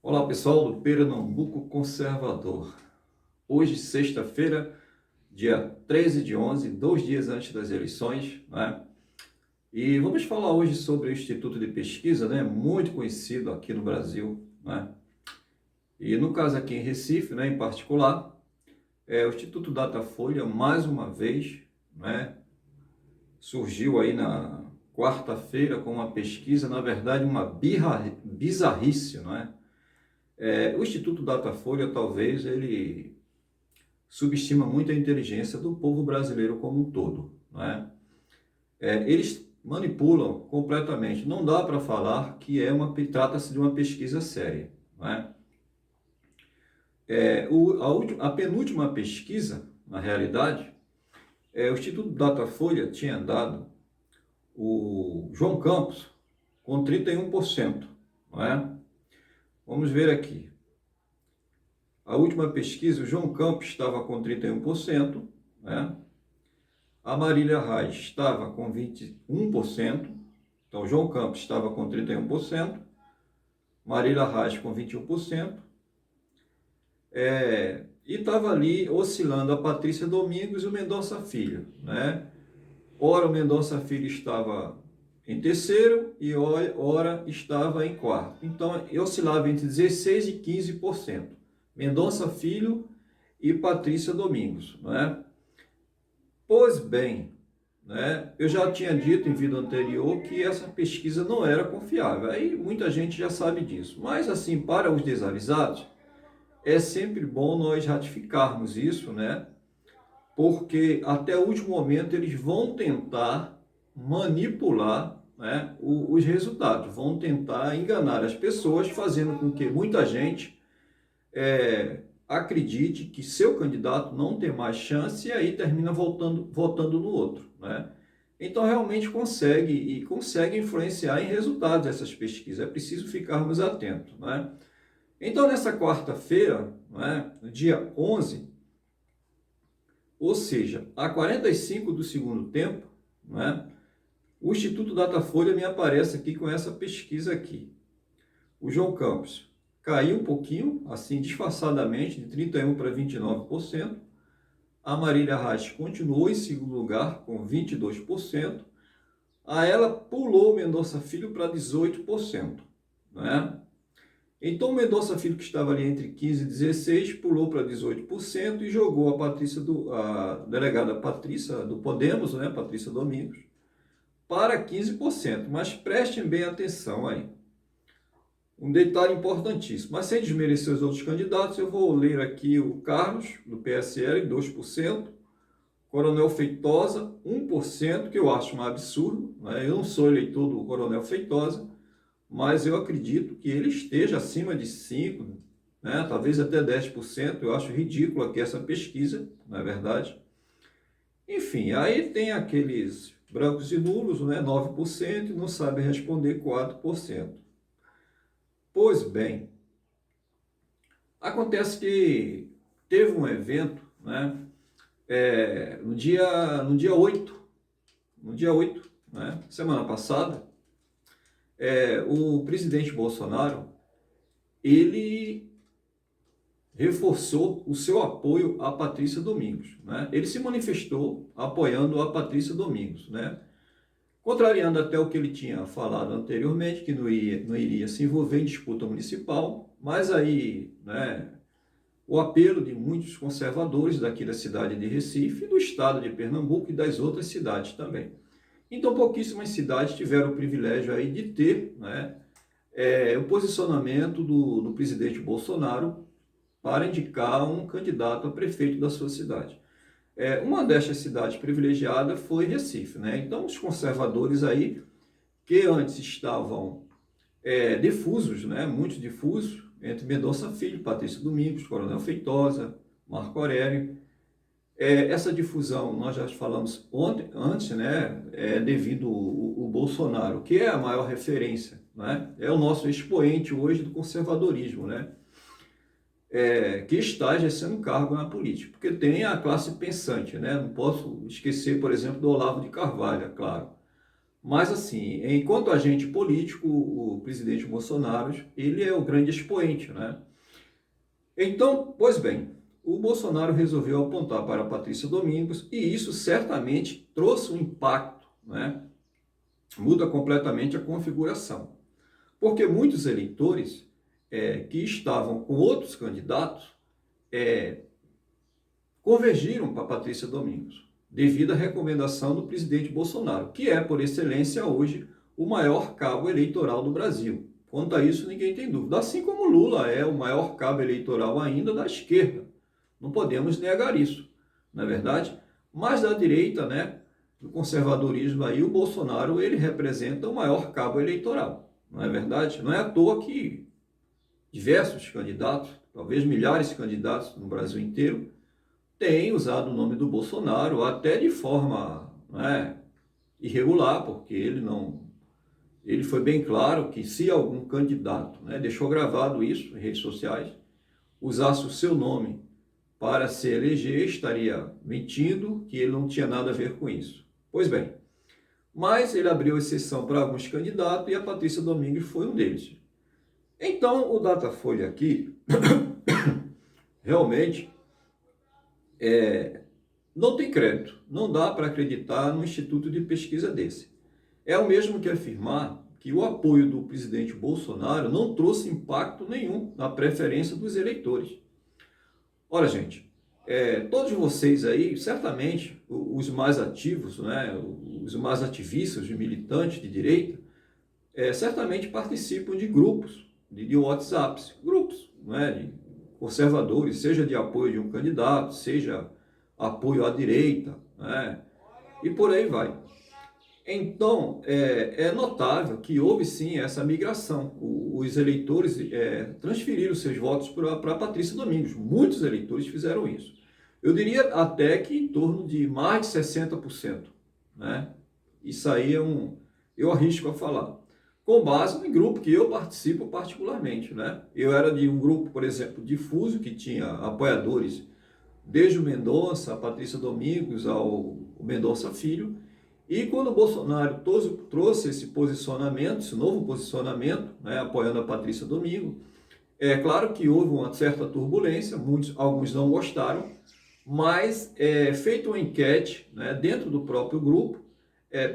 Olá pessoal do Pernambuco Conservador. Hoje, sexta-feira, dia 13 de 11, 2 dias antes das eleições, né? E vamos falar hoje sobre o Instituto de Pesquisa, né? Muito conhecido aqui no Brasil, né? E no caso aqui em Recife, né, em particular, o Instituto Datafolha, mais uma vez, né? Surgiu aí na quarta-feira com uma pesquisa, na verdade, uma bizarrice, não é? O Instituto Datafolha, talvez, ele subestima muito a inteligência do povo brasileiro como um todo, não é? Eles manipulam completamente. Não dá para falar que trata-se de uma pesquisa séria, não é? A penúltima pesquisa, na realidade, o Instituto Datafolha tinha dado o João Campos com 31%, não é? Vamos ver aqui. A última pesquisa, o João Campos estava com 31%, né? A Marília Reis estava com 21%, então João Campos estava com 31%, Marília Reis com 21%, e estava ali oscilando a Patrícia Domingos e o Mendonça Filho, né? Ora o Mendonça Filho estava em terceiro e ora estava em quarto. Então, oscilava entre 16% e 15%. Mendonça Filho e Patrícia Domingos, né? Pois bem, né, eu já tinha dito em vídeo anterior que essa pesquisa não era confiável. Aí muita gente já sabe disso. Mas assim, para os desavisados, é sempre bom nós ratificarmos isso, né? Porque até o último momento eles vão tentar manipular, né, os resultados, vão tentar enganar as pessoas, fazendo com que muita gente acredite que seu candidato não tem mais chance e aí termina votando no outro, né? Então realmente consegue influenciar em resultados dessas pesquisas. É preciso ficarmos atentos, né? Então nessa quarta-feira, né, no dia 11, ou seja, a 45 do segundo tempo, né, o Instituto Datafolha me aparece aqui com essa pesquisa aqui. O João Campos caiu um pouquinho, assim, disfarçadamente, de 31% para 29%. A Marília Reis continuou em segundo lugar, com 22%. A ela pulou o Mendonça Filho para 18%. Né? Então, o Mendonça Filho, que estava ali entre 15% e 16%, pulou para 18% e jogou a delegada Patrícia do Podemos, né? Patrícia Domingos, para 15%. Mas prestem bem atenção aí. Um detalhe importantíssimo, mas sem desmerecer os outros candidatos, eu vou ler aqui o Carlos, do PSL, 2%, Coronel Feitosa, 1%, que eu acho um absurdo, né? Eu não sou eleitor do Coronel Feitosa, mas eu acredito que ele esteja acima de 5%, né? Talvez até 10%, eu acho ridículo aqui essa pesquisa, não é verdade? Enfim, aí tem aqueles brancos e nulos, né? 9%, e não sabem responder 4%. Pois bem, acontece que teve um evento, né, no dia 8, né, semana passada, o presidente Bolsonaro, ele reforçou o seu apoio à Patrícia Domingos, né? Ele se manifestou apoiando a Patrícia Domingos, né? Contrariando até o que ele tinha falado anteriormente, que não iria se envolver em disputa municipal, mas aí, né, o apelo de muitos conservadores daqui da cidade de Recife, do estado de Pernambuco e das outras cidades também. Então, pouquíssimas cidades tiveram o privilégio aí de ter, né, o posicionamento do presidente Bolsonaro para indicar um candidato a prefeito da sua cidade. Uma destas cidades privilegiadas foi Recife, né? Então, os conservadores aí, que antes estavam difusos, né, muito difusos, entre Mendonça Filho, Patrícia Domingos, Coronel Feitosa, Marco Aurélio. Essa difusão, nós já falamos antes, né, devido o Bolsonaro, que é a maior referência, né, é o nosso expoente hoje do conservadorismo, né, que está exercendo cargo na política, porque tem a classe pensante, né, não posso esquecer, por exemplo, do Olavo de Carvalho, é claro. Mas, assim, enquanto agente político, o presidente Bolsonaro, ele é o grande expoente, né? Então, pois bem, o Bolsonaro resolveu apontar para a Patrícia Domingos e isso certamente trouxe um impacto, né? Muda completamente a configuração. Porque muitos eleitores que estavam com outros candidatos convergiram para Patrícia Domingos, devido à recomendação do presidente Bolsonaro, que é, por excelência, hoje, o maior cabo eleitoral do Brasil. Quanto a isso, ninguém tem dúvida. Assim como Lula é o maior cabo eleitoral ainda da esquerda. Não podemos negar isso, não é verdade? Mas da direita, né, do conservadorismo aí, o Bolsonaro, ele representa o maior cabo eleitoral, não é verdade? Não é à toa que diversos candidatos, talvez milhares de candidatos no Brasil inteiro, têm usado o nome do Bolsonaro até de forma, né, irregular, porque ele foi bem claro que se algum candidato, né, deixou gravado isso em redes sociais, usasse o seu nome para se eleger, estaria mentindo que ele não tinha nada a ver com isso. Pois bem, mas ele abriu exceção para alguns candidatos e a Patrícia Domingos foi um deles. Então, o Datafolha aqui, realmente, não tem crédito. Não dá para acreditar no instituto de pesquisa desse. É o mesmo que afirmar que o apoio do presidente Bolsonaro não trouxe impacto nenhum na preferência dos eleitores. Olha, gente, todos vocês aí, certamente, os mais ativos, né, os mais ativistas, os militantes de direita, certamente participam de grupos de WhatsApp, grupos, né, de conservadores, seja de apoio de um candidato, seja apoio à direita, né, e por aí vai. Então, é notável que houve sim essa migração. Os eleitores transferiram seus votos para Patrícia Domingos. Muitos eleitores fizeram isso. Eu diria até que em torno de mais de 60%. Né? Isso aí eu arrisco a falar. Com base em grupo que eu participo particularmente. Né? Eu era de um grupo, por exemplo, difuso, que tinha apoiadores desde o Mendonça, a Patrícia Domingos, ao Mendonça Filho. E quando o Bolsonaro trouxe esse posicionamento, esse novo posicionamento, né, apoiando a Patrícia Domingos, é claro que houve uma certa turbulência, alguns não gostaram, mas feita uma enquete, né, dentro do próprio grupo,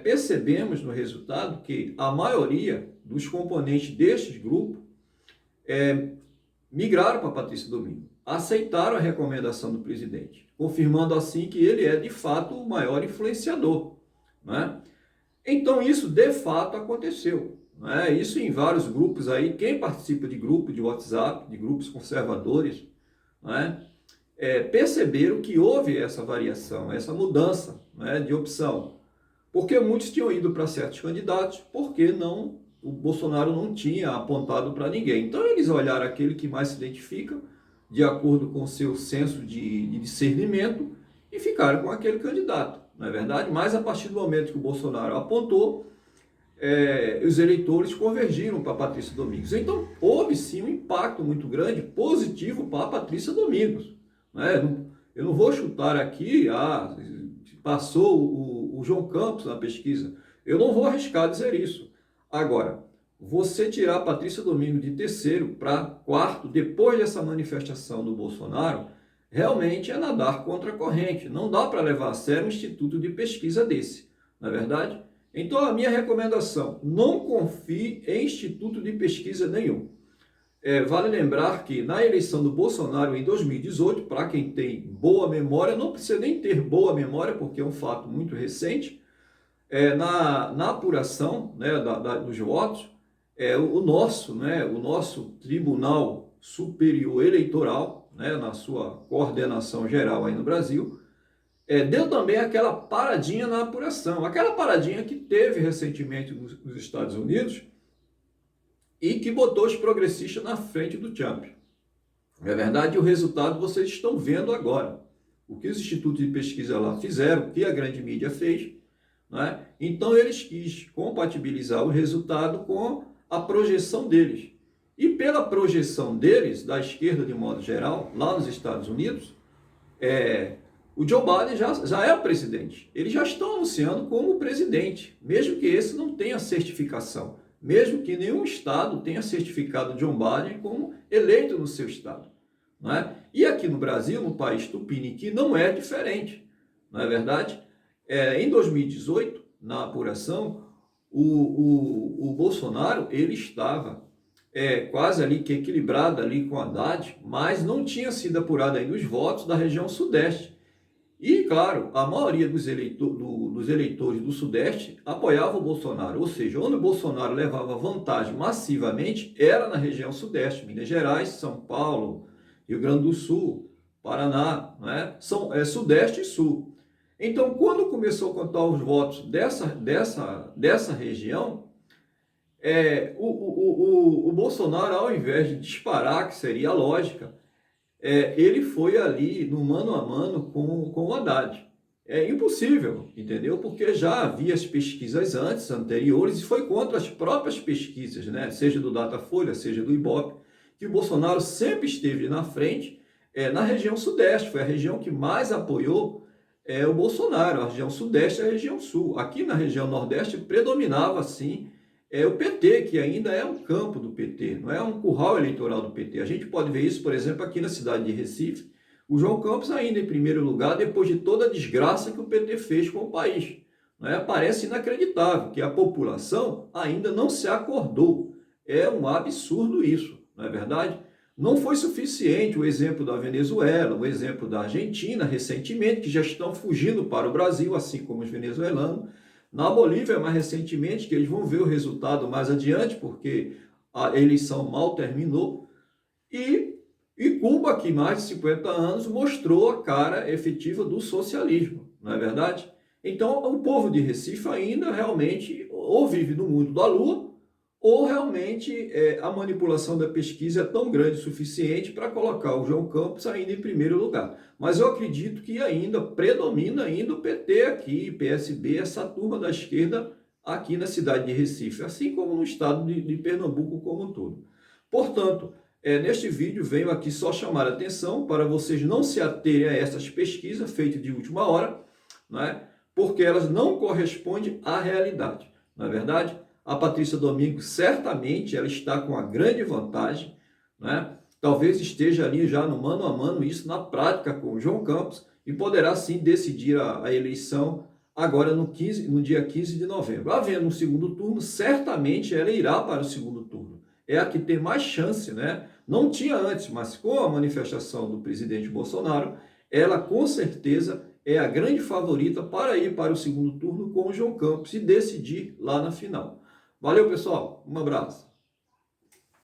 percebemos no resultado que a maioria dos componentes destes grupos migraram para Patrícia Domingos, aceitaram a recomendação do presidente, confirmando assim que ele é de fato o maior influenciador. Né? Então isso de fato aconteceu. Né? Isso em vários grupos aí, quem participa de grupo de WhatsApp, de grupos conservadores, né? Perceberam que houve essa variação, essa mudança, né, de opção. Porque muitos tinham ido para certos candidatos, porque o Bolsonaro não tinha apontado para ninguém. Então eles olharam aquele que mais se identifica, de acordo com o seu senso de discernimento, e ficaram com aquele candidato. Não é verdade? Mas a partir do momento que o Bolsonaro apontou, os eleitores convergiram para a Patrícia Domingos. Então, houve sim um impacto muito grande, positivo para a Patrícia Domingos. Né? Eu não vou chutar aqui, passou o João Campos na pesquisa. Eu não vou arriscar dizer isso. Agora, você tirar a Patrícia Domingos de terceiro para quarto, depois dessa manifestação do Bolsonaro, realmente é nadar contra a corrente. Não dá para levar a sério um instituto de pesquisa desse, não é verdade? Então, a minha recomendação, não confie em instituto de pesquisa nenhum. Vale lembrar que na eleição do Bolsonaro em 2018, para quem tem boa memória, não precisa nem ter boa memória, porque é um fato muito recente, na apuração, né, dos votos, o nosso Tribunal Superior Eleitoral, né, na sua coordenação geral aí no Brasil, deu também aquela paradinha na apuração, aquela paradinha que teve recentemente nos Estados Unidos e que botou os progressistas na frente do Trump. É verdade, o resultado vocês estão vendo agora. O que os institutos de pesquisa lá fizeram, o que a grande mídia fez, né? Então eles quis compatibilizar o resultado com a projeção deles. E pela projeção deles, da esquerda de modo geral, lá nos Estados Unidos, O Joe Biden já é o presidente. Eles já estão anunciando como presidente, mesmo que esse não tenha certificação, mesmo que nenhum estado tenha certificado Joe Biden como eleito no seu estado. Não é? E aqui no Brasil, no país tupiniquim, não é diferente, não é verdade? Em 2018, na apuração, o Bolsonaro ele estava quase ali que equilibrado ali com Haddad, mas não tinha sido apurado ainda os votos da região sudeste. E, claro, a maioria dos eleitores do Sudeste apoiava o Bolsonaro, ou seja, onde o Bolsonaro levava vantagem massivamente era na região Sudeste, Minas Gerais, São Paulo, Rio Grande do Sul, Paraná, né? Sudeste e Sul. Então, quando começou a contar os votos dessa região, o Bolsonaro, ao invés de disparar, que seria a lógica, ele foi ali no mano a mano com o Haddad. É impossível, entendeu? Porque já havia as pesquisas anteriores, e foi contra as próprias pesquisas, né? Seja do Datafolha, seja do Ibope, que o Bolsonaro sempre esteve na frente na região Sudeste. Foi a região que mais apoiou o Bolsonaro, a região Sudeste e a região Sul. Aqui na região Nordeste predominava, sim, o PT, que ainda é um campo do PT, não é um curral eleitoral do PT. A gente pode ver isso, por exemplo, aqui na cidade de Recife, o João Campos ainda em primeiro lugar, depois de toda a desgraça que o PT fez com o país. Não é? Parece inacreditável que a população ainda não se acordou. É um absurdo isso, não é verdade? Não foi suficiente o exemplo da Venezuela, o exemplo da Argentina, recentemente, que já estão fugindo para o Brasil, assim como os venezuelanos. Na Bolívia, mais recentemente, que eles vão ver o resultado mais adiante, porque a eleição mal terminou, e Cuba, que mais de 50 anos, mostrou a cara efetiva do socialismo, não é verdade? Então, o povo de Recife ainda realmente ou vive no mundo da lua, ou realmente a manipulação da pesquisa é tão grande o suficiente para colocar o João Campos ainda em primeiro lugar. Mas eu acredito que ainda predomina ainda o PT aqui, PSB, essa turma da esquerda aqui na cidade de Recife, assim como no estado de Pernambuco como um todo. Portanto, neste vídeo venho aqui só chamar a atenção para vocês não se aterem a essas pesquisas feitas de última hora, não é? Porque elas não correspondem à realidade, não é verdade? A Patrícia Domingos, certamente, ela está com uma grande vantagem, né? Talvez esteja ali já no mano a mano, isso na prática com o João Campos, e poderá sim decidir a eleição agora no dia 15 de novembro. Havendo um segundo turno, certamente ela irá para o segundo turno. É a que tem mais chance, né? Não tinha antes, mas com a manifestação do presidente Bolsonaro, ela com certeza é a grande favorita para ir para o segundo turno com o João Campos e decidir lá na final. Valeu, pessoal. Um abraço.